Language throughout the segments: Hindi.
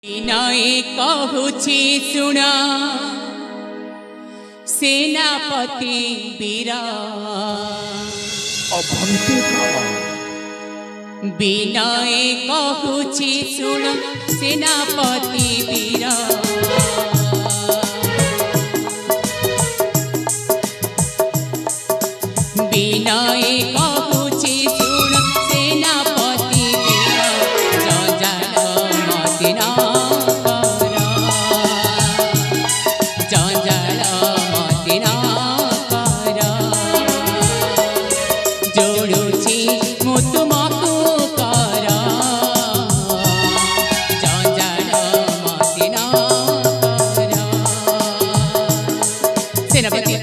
विनय कहूछि सुण सेनापति वीर विनय कहूछि सुण सेनापति वीर विनय कहूछि सुण सेनापति वीर जंजाल मति न कर जंजाल मति न कर जोड़ुछि मु तुमको कर जंजाल मति न कर सेनापति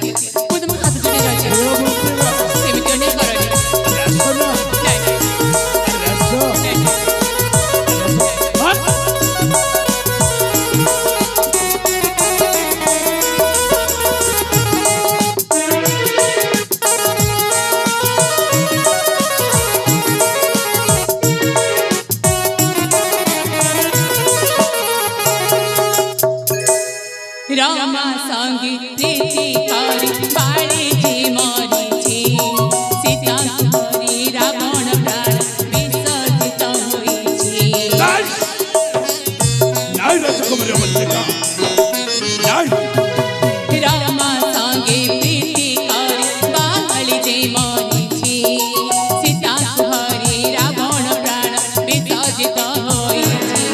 खुद में हाथ जोड़े रहछि रामा संगी प्रीति करी बाड़ी जी मरी छी सीता सुहरी रावण प्राण विसर्जित होई छी नाई राजकुमारी अवंतिका नाई रामा संगी प्रीति करी बाड़ी जी मरी छी सीता सुहरी रावण प्राण विसर्जित होई छी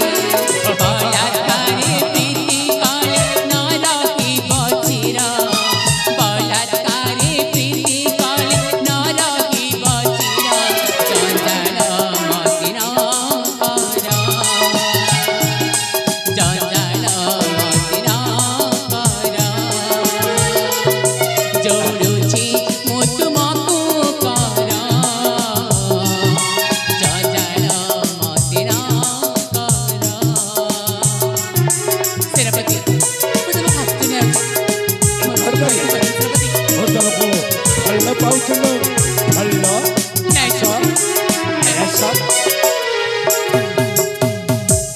बलात्कारी प्रीति कले नरकी बचिरा बलात्कारी प्रीति कले नरकी बचिरा जंजाल मति न कर जंजाल मति न कर जोड़ुछि मु तुमको कर जंजाल मति न कर सेनापति खुद में हाथ जोड़े रहछि सेनापति भल्ला पाउछलो भल्ला